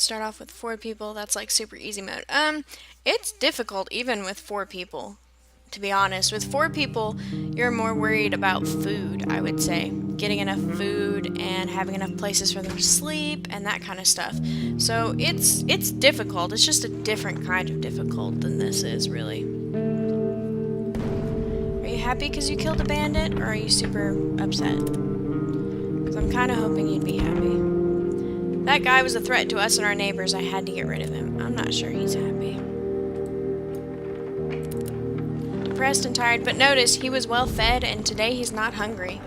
Start off with 4 people. That's like super easy mode. It's difficult even with 4 people. To be honest, with 4 people, you're more worried about food, I would say. Getting enough food and having enough places for them to sleep and that kind of stuff. So it's difficult. It's just a different kind of difficult than this is, really. Are you happy because you killed a bandit, or are you super upset? Because I'm kind of hoping you'd be happy. That guy was a threat to us and our neighbors. I had to get rid of him. I'm not sure he's happy. Depressed and tired, but notice he was well fed and today he's not hungry.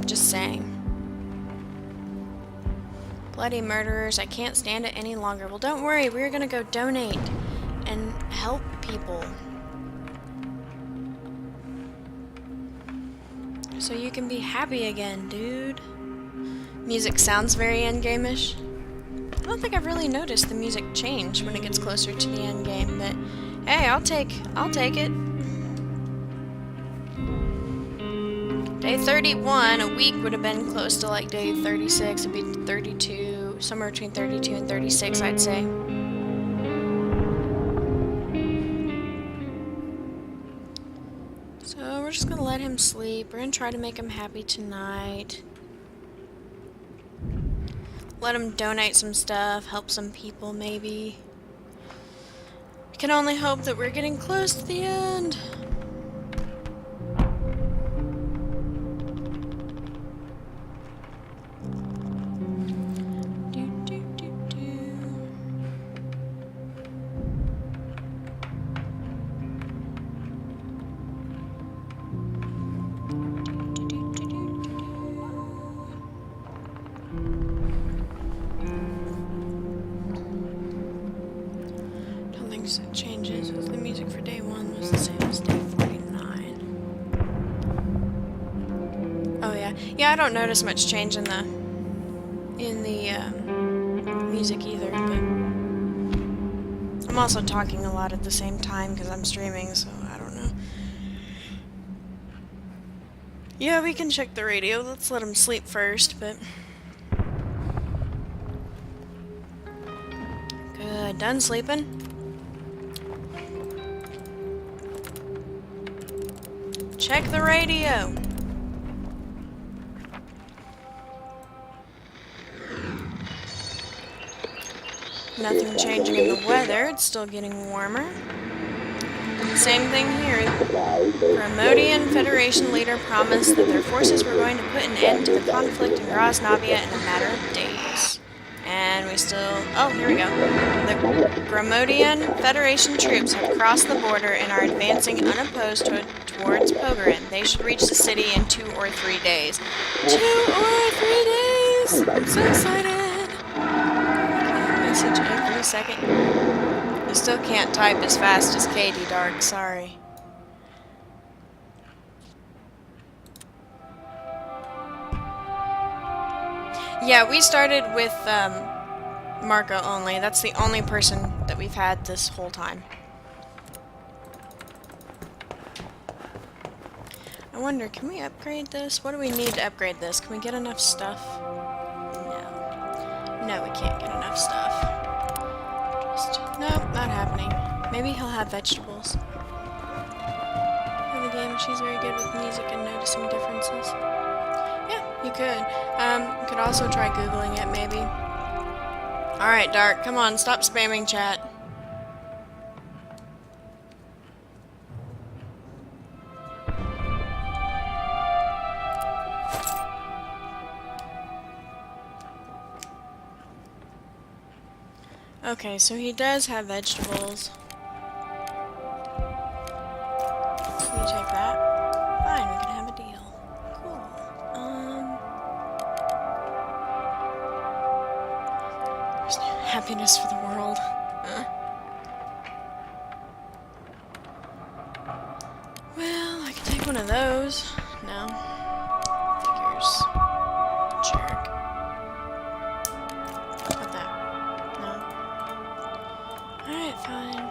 Just saying. Bloody murderers, I can't stand it any longer. Well, don't worry, we're gonna go donate and help people. So you can be happy again, dude. Music sounds very endgame-ish. I don't think I've really noticed the music change when it gets closer to the end game, but hey, I'll take it. Day 31, a week would have been close to like day 36. It'd be 32, somewhere between 32 and 36, I'd say. So we're just gonna let him sleep. We're gonna try to make him happy tonight. Let him donate some stuff, help some people maybe. We can only hope that we're getting close to the end. It changes. The music for day 1 was the same as day 49. Oh yeah, I don't notice much change in the music either. But I'm also talking a lot at the same time because I'm streaming, so I don't know. Yeah, we can check the radio. Let's let him sleep first, but good. Done sleeping. Check the radio. Nothing changing in the weather. It's still getting warmer. Same thing here. Gromodian Federation leader promised that their forces were going to put an end to the conflict in Grosnavia in a matter of days. And we still... Oh, here we go. The Gromodian Federation troops have crossed the border and are advancing unopposed towards Pogorin. They should reach the city in 2 or 3 days. 2 or 3 days! I'm so excited! Message every second. You still can't type as fast as Katie, Dark. Sorry. Yeah, we started with Marko only. That's the only person that we've had this whole time. I wonder, can we upgrade this? What do we need to upgrade this? Can we get enough stuff? No. No, we can't get enough stuff. Nope, not happening. Maybe he'll have vegetables. In the game, she's very good with music and noticing differences. Yeah, you could. You could also try Googling it, maybe. Alright, Dark, come on, stop spamming chat. Okay, so he does have vegetables. Can you take that? Fine, we can have a deal. Cool. There's no happiness for the world. Well, I could take one of those. No. Figures. Jerk. What about that? No. Alright, fine.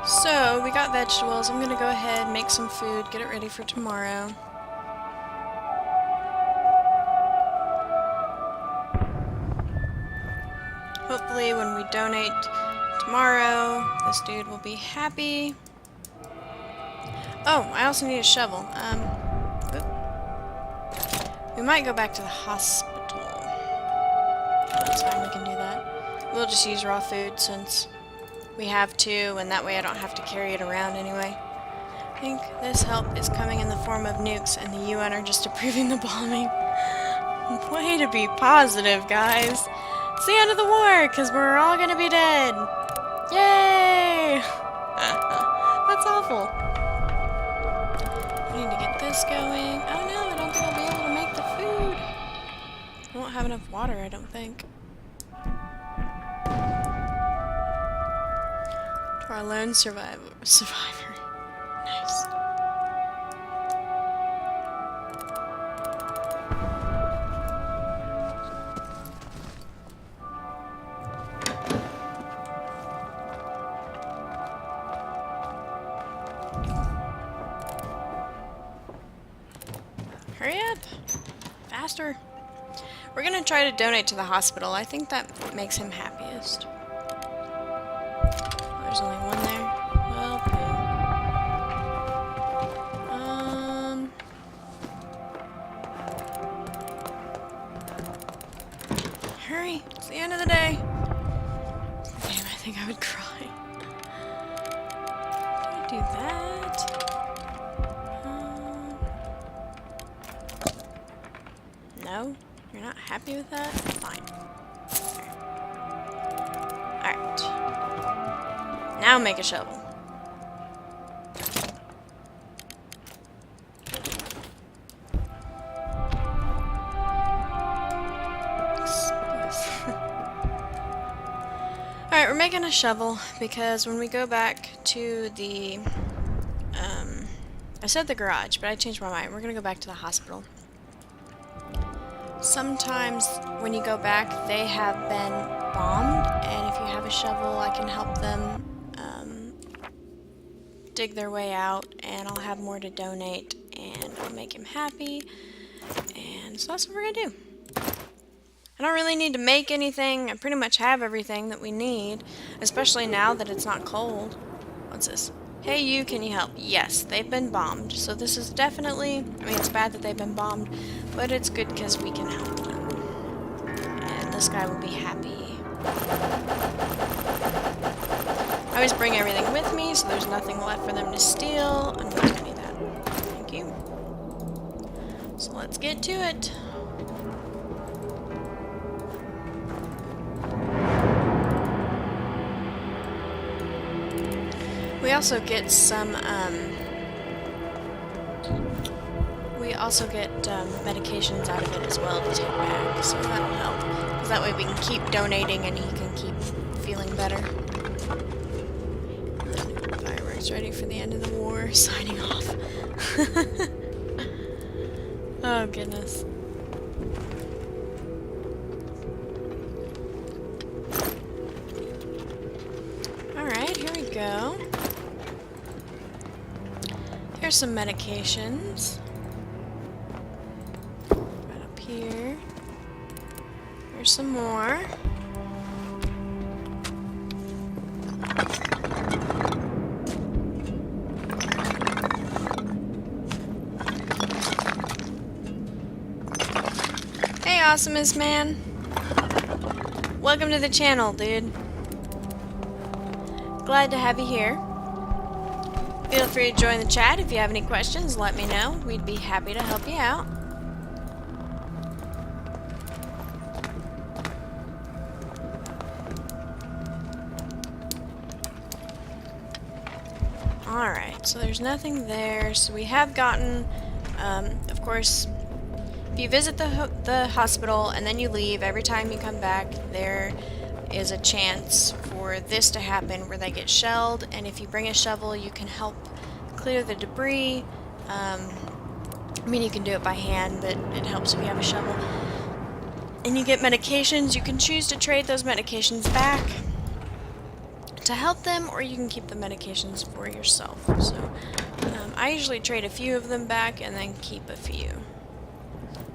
So, we got vegetables. I'm gonna go ahead, make some food, get it ready for tomorrow. Hopefully when we donate tomorrow, this dude will be happy. Oh, I also need a shovel. We might go back to the hospital. That's fine, we can do that. We'll just use raw food since we have to, and that way I don't have to carry it around anyway. I think this help is coming in the form of nukes, and the UN are just approving the bombing. Way to be positive, guys. It's the end of the war, because we're all gonna be dead. Yay! That's awful. I need to get this going. Oh no, I don't think I'll be able to make the food. I won't have enough water, I don't think. To our lone survivor. Nice. Hurry up! Faster! We're gonna try to donate to the hospital. I think that makes him happiest. Oh, there's only one there. Well, hurry! It's the end of the day! Damn, I think I would cry. Can I do that? No? You're not happy with that? Fine. Alright. Now make a shovel. Alright, we're making a shovel because when we go back to the, I said the garage, but I changed my mind. We're gonna go back to the hospital. Sometimes when you go back, they have been bombed, and if you have a shovel, I can help them dig their way out, and I'll have more to donate, and I'll make him happy, and so that's what we're gonna do. I don't really need to make anything. I pretty much have everything that we need, especially now that it's not cold. What's this? Hey you, can you help? Yes, they've been bombed, so this is definitely, I mean, it's bad that they've been bombed, but it's good because we can help them. And this guy will be happy. I always bring everything with me, so there's nothing left for them to steal. I'm not gonna do that. Thank you. So let's get to it. We also get some, medications out of it as well to take back, so that'll help. Because that way we can keep donating and he can keep feeling better. Fireworks ready for the end of the war. Signing off. Oh, goodness. Alright, here we go. Here's some medications. Right up here. Here's some more. Hey, Awesomest Man. Welcome to the channel, dude. Glad to have you here. Feel free to join the chat. If you have any questions, let me know. We'd be happy to help you out. Alright, so there's nothing there. So we have gotten, of course, if you visit the hospital and then you leave, every time you come back, there is a chance for this to happen where they get shelled, and if you bring a shovel you can help clear the debris. I mean, you can do it by hand, but it helps if you have a shovel. And you get medications. You can choose to trade those medications back to help them, or you can keep the medications for yourself. So I usually trade a few of them back and then keep a few.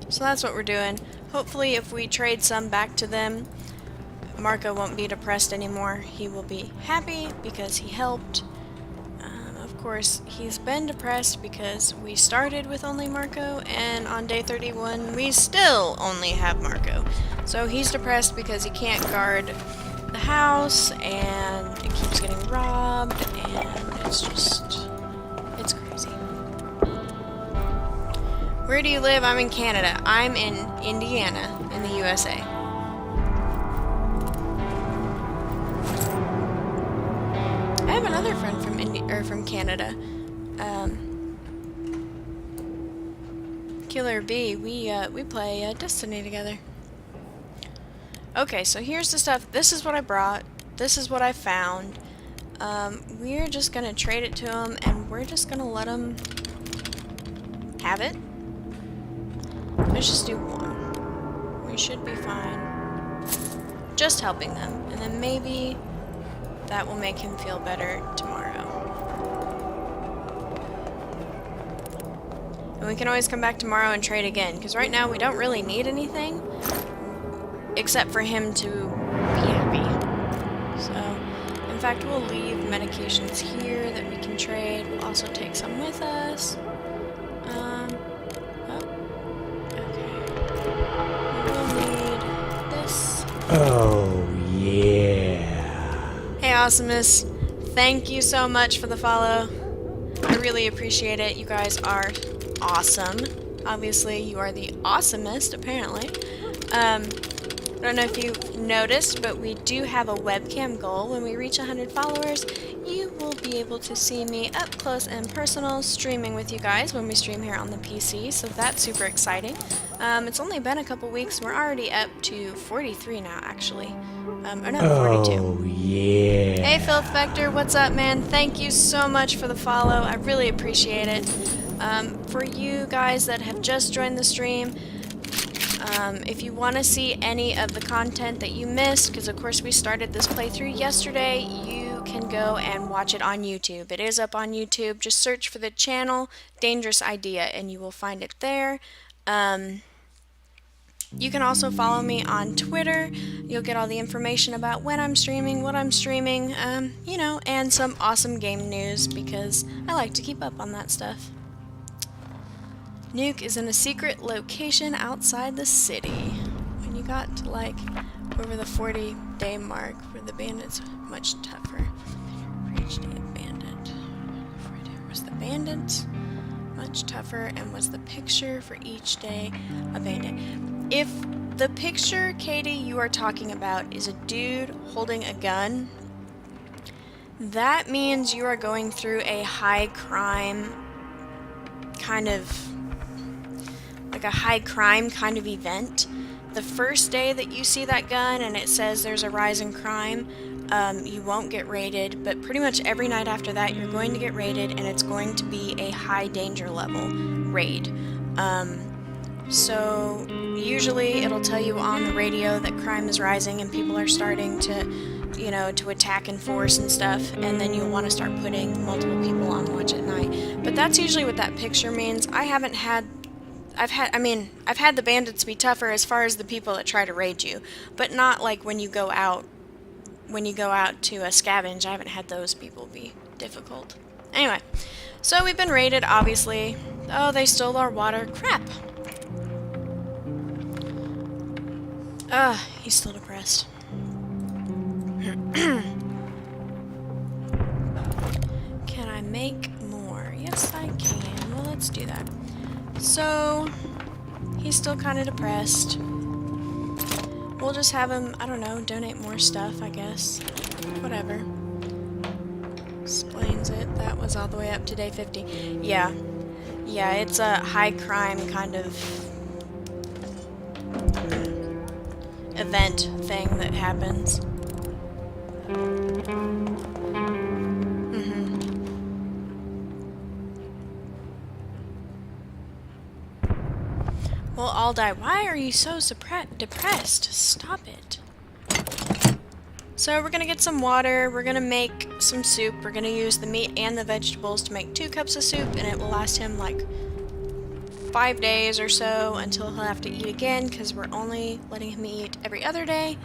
So that's what we're doing. Hopefully if we trade some back to them, Marko won't be depressed anymore. He will be happy because he helped. Of course, he's been depressed because we started with only Marko, and on day 31 we still only have Marko. So he's depressed because he can't guard the house, and it keeps getting robbed, and it's crazy. Where do you live? I'm in Canada. I'm in Indiana, in the USA. I have another friend from Canada. Killer B. We play Destiny together. Okay, so here's the stuff. This is what I brought. This is what I found. We're just gonna trade it to him, and we're just gonna let him have it. Let's just do one. We should be fine. Just helping them, and then maybe that will make him feel better tomorrow. And we can always come back tomorrow and trade again, because right now we don't really need anything, except for him to be happy. So, in fact, we'll leave medications here that we can trade. We'll also take some with us. Oh, yeah. Hey, Awesomeness. Thank you so much for the follow. I really appreciate it. You guys are awesome. Obviously, you are the awesomest, apparently. I don't know if you noticed, but we do have a webcam goal. When we reach 100 followers, you will be able to see me up close and personal streaming with you guys when we stream here on the PC, so that's super exciting. It's only been a couple weeks. We're already up to 43 now, actually. Or no, 42. Oh, yeah. Hey, Filth Vector, what's up, man? Thank you so much for the follow. I really appreciate it. For you guys that have just joined the stream, if you want to see any of the content that you missed, because of course we started this playthrough yesterday, you can go and watch it on YouTube. It is up on YouTube. Just search for the channel Dangerous Idea and you will find it there. You can also follow me on Twitter. You'll get all the information about when I'm streaming, what I'm streaming, you know, and some awesome game news, because I like to keep up on that stuff. Nuke is in a secret location outside the city. When you got to, like, over the 40-day mark for the bandits, much tougher. For each day of bandit. Was the bandits much tougher, and was the picture for each day a bandit? If the picture, Katie, you are talking about is a dude holding a gun, that means you are going through a high crime kind of, like a high crime kind of event. The first day that you see that gun and it says there's a rise in crime, you won't get raided, but pretty much every night after that you're going to get raided, and it's going to be a high danger level raid. So usually it'll tell you on the radio that crime is rising and people are starting to, you know, to attack in force and stuff, and then you'll want to start putting multiple people on watch at night. But that's usually what that picture means. I've had the bandits be tougher as far as the people that try to raid you, but not like when you go out to a scavenge. I haven't had those people be difficult. Anyway, so we've been raided, obviously. Oh, they stole our water. Crap. He's still depressed. Can I make more? Yes, I can. Well, let's do that. So, he's still kind of depressed. We'll just have him, I don't know, donate more stuff, I guess. Whatever. Explains it. That was all the way up to day 50. Yeah. Yeah, it's a high crime kind of event thing that happens. We'll all die. Why are you so depressed? Stop it. So we're gonna get some water, we're gonna make some soup, we're gonna use the meat and the vegetables to make 2 cups of soup, and it will last him like 5 days or so until he'll have to eat again, because we're only letting him eat every other day.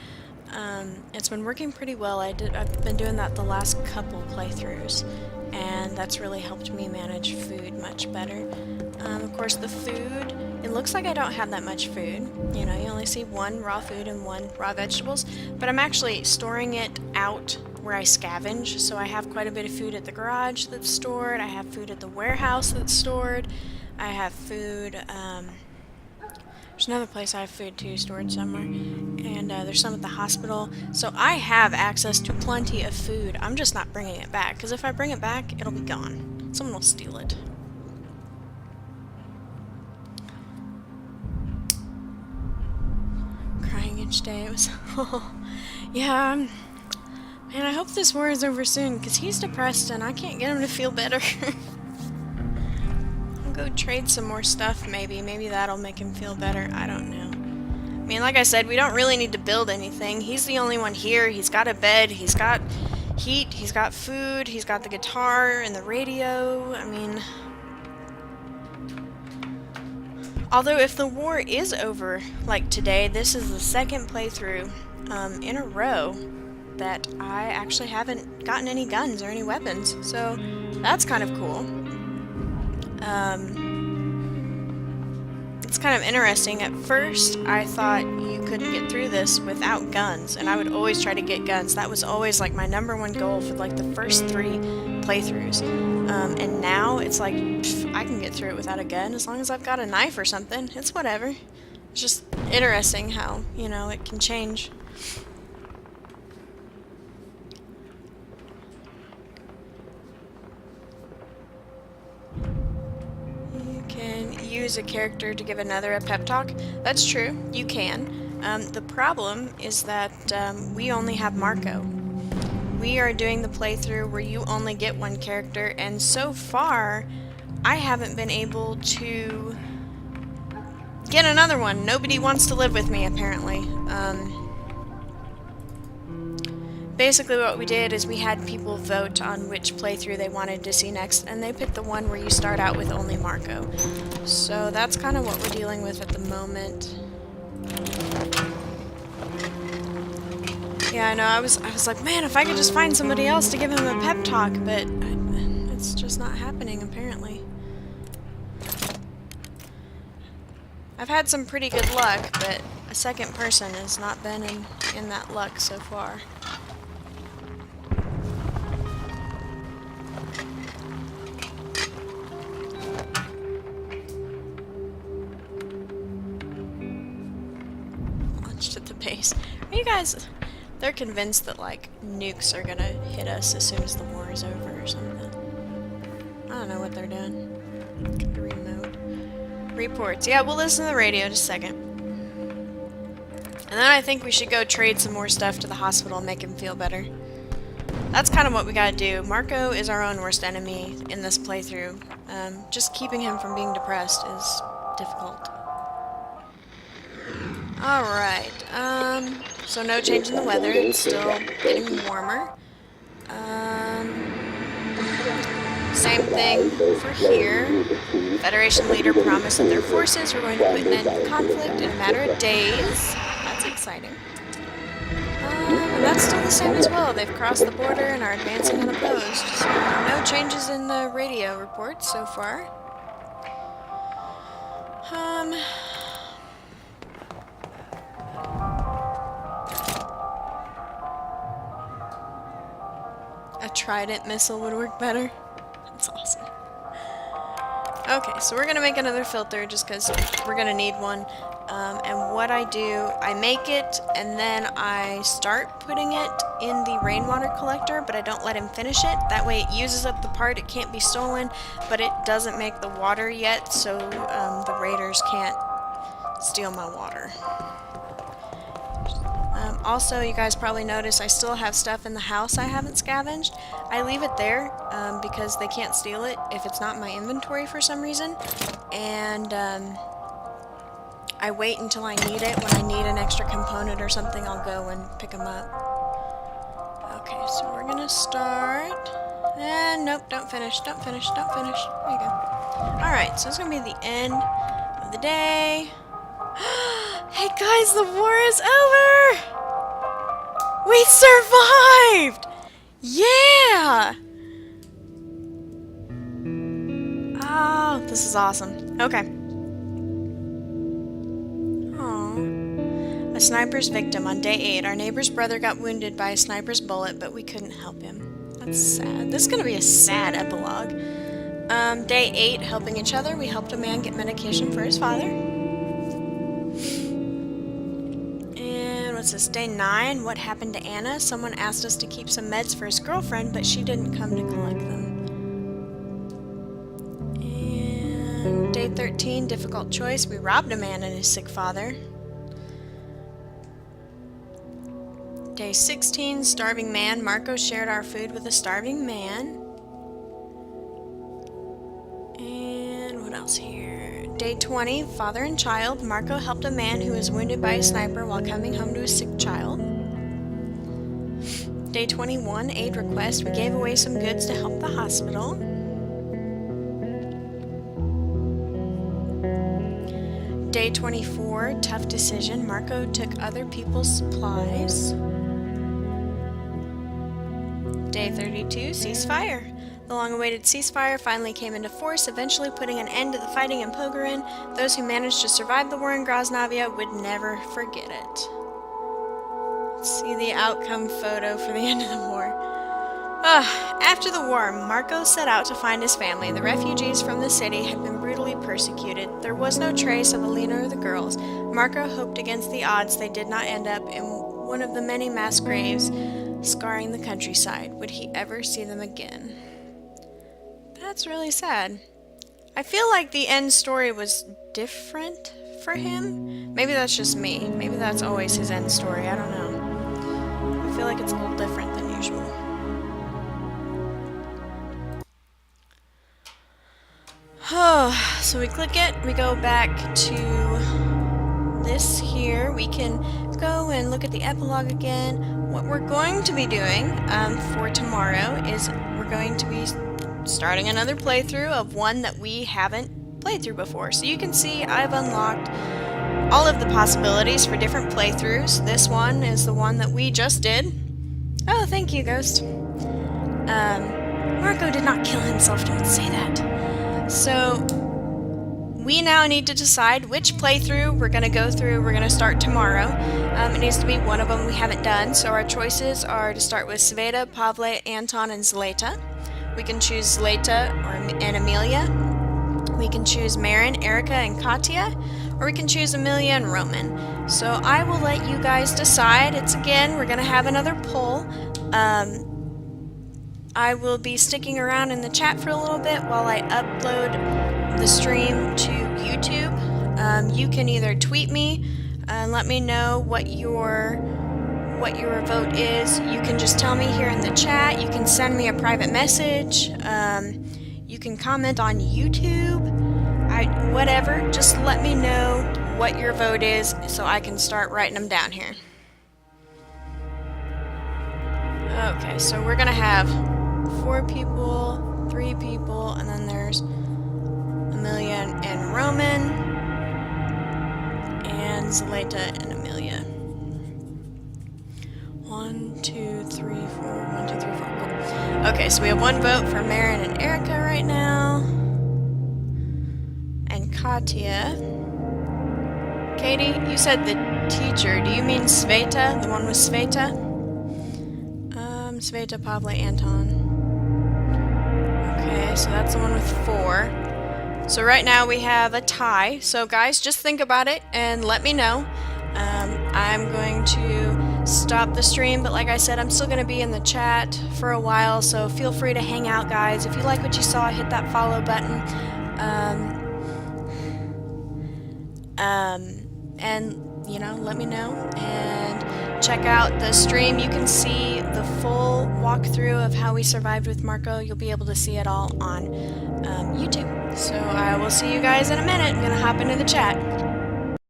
It's been working pretty well. I've been doing that the last couple playthroughs, and that's really helped me manage food much better. Of course, the food, it looks like I don't have that much food. You know, you only see 1 raw food and 1 raw vegetables, but I'm actually storing it out where I scavenge, so I have quite a bit of food at the garage that's stored, I have food at the warehouse that's stored, I have food, there's another place I have food too stored somewhere, and there's some at the hospital, so I have access to plenty of food. I'm just not bringing it back, because if I bring it back, it'll be gone. Someone will steal it. Crying each day, it was, yeah, man, I hope this war is over soon, because he's depressed and I can't get him to feel better. Go trade some more stuff, maybe that'll make him feel better. I don't know. I mean, like I said, we don't really need to build anything. He's the only one here. He's got a bed, he's got heat, he's got food, he's got the guitar and the radio. I mean, although if the war is over, like today, this is the 2nd playthrough in a row that I actually haven't gotten any guns or any weapons, so that's kind of cool. It's kind of interesting. At first, I thought you couldn't get through this without guns, and I would always try to get guns. That was always like my #1 goal for like the first 3 playthroughs. And now it's like, pff, I can get through it without a gun as long as I've got a knife or something. It's whatever. It's just interesting how, you know, it can change. Use a character to give another a pep talk. That's true, you can. The problem is that we only have Marko. We are doing the playthrough where you only get 1 character, and so far I haven't been able to get another one. Nobody wants to live with me, apparently. Basically what we did is we had people vote on which playthrough they wanted to see next, and they picked the one where you start out with only Marko. So that's kind of what we're dealing with at the moment. Yeah, I know, I was like, man, if I could just find somebody else to give him a pep talk, but it's just not happening, apparently. I've had some pretty good luck, but a 2nd person has not been in that luck so far. At the base. Are you guys... They're convinced that, like, nukes are gonna hit us as soon as the war is over or something. I don't know what they're doing. Get the remote. Reports. Yeah, we'll listen to the radio just a second. And then I think we should go trade some more stuff to the hospital and make him feel better. That's kind of what we gotta do. Marko is our own worst enemy in this playthrough. Just keeping him from being depressed is difficult. Alright, so no change in the weather, it's still getting warmer. Same thing for here. Federation leader promised that their forces were going to put an end to the conflict in a matter of days. That's exciting. And that's still the same as well. They've crossed the border and are advancing unopposed. So no changes in the radio reports so far. A trident missile would work better. That's awesome. Okay, so we're gonna make another filter just because we're gonna need one. And what I do, I make it and then I start putting it in the rainwater collector, but I don't let him finish it. That way it uses up the part, it can't be stolen, but it doesn't make the water yet, so the raiders can't steal my water. Also, you guys probably noticed I still have stuff in the house I haven't scavenged. I leave it there because they can't steal it if it's not in my inventory for some reason. And I wait until I need it. When I need an extra component or something, I'll go and pick them up. we're gonna start. And nope, don't finish, don't finish, don't finish. There you go. Alright, so it's gonna be the end of the day. Hey guys, the war is over! We survived! Yeah! Oh, this is awesome. Okay. A sniper's victim on day 8. Our neighbor's brother got wounded by a sniper's bullet, but we couldn't help him. That's sad. This is gonna be a sad epilogue. Day 8, helping each other. We helped a man get medication for his father. And what's this? Day 9, what happened to Anna? Someone asked us to keep some meds for his girlfriend, but she didn't come to collect them. And day 13, difficult choice. We robbed a man and his sick father. Day 16, starving man. Marko shared our food with a starving man. And what else here? Day 20, father and child. Marko helped a man who was wounded by a sniper while coming home to a sick child. Day 21, aid request. We gave away some goods to help the hospital. Day 24, tough decision. Marko took other people's supplies. Day 32, ceasefire. The long-awaited ceasefire finally came into force, eventually putting an end to the fighting in Pogorin. Those who managed to survive the war in Groznovia would never forget it. Let's see the outcome photo for the end of the war. After the war, Marko set out to find his family. The refugees from the city had been brutally persecuted. There was no trace of Alina or the girls. Marko hoped against the odds they did not end up in one of the many mass graves scarring the countryside. Would he ever see them again? That's really sad. I feel like the end story was different for him. Maybe that's just me. Maybe that's always his end story. I don't know. I feel like it's a little different than usual. So we click it, we go back to this here. We can go and look at the epilogue again. What we're going to be doing for tomorrow is we're going to be starting another playthrough of one that we haven't played through before. So you can see I've unlocked all of the possibilities for different playthroughs. This one is the one that we just did. Oh, thank you, Ghost. Marko did not kill himself, don't say that. So we now need to decide which playthrough we're going to go through. We're going to start tomorrow. It needs to be one of them we haven't done. So our choices are to start with Sveta, Pavle, Anton, and Zlata. We can choose Zlata and Amelia. We can choose Marin, Erica, and Katya. Or we can choose Amelia and Roman. So I will let you guys decide. It's again, we're going to have another poll. I will be sticking around in the chat for a little bit while I upload the stream to YouTube. You can either tweet me and let me know what your vote is. You can just tell me here in the chat. You can send me a private message. You can comment on YouTube. Whatever. Just let me know what your vote is so I can start writing them down here. Okay, so we're gonna have 4 people, 3 people, and then there's Amelia and Roman, and Zlata and Amelia. 1, 2, 3, 4. 1, 2, 3, 4. Cool. Okay, so we have 1 vote for Marin and Erica right now. And Katya. Katie, you said the teacher. Do you mean Sveta? The one with Sveta? Sveta, Pavle, Anton. Okay, so that's the one with 4. So right now we have a tie. So guys, just think about it and let me know. I'm going to stop the stream, but like I said, I'm still going to be in the chat for a while, so feel free to hang out, guys. If you like what you saw, hit that follow button. And, you know, let me know. And check out the stream. You can see the full walkthrough of how we survived with Marko. You'll be able to see it all on YouTube. So I will see you guys in a minute. I'm going to hop into the chat.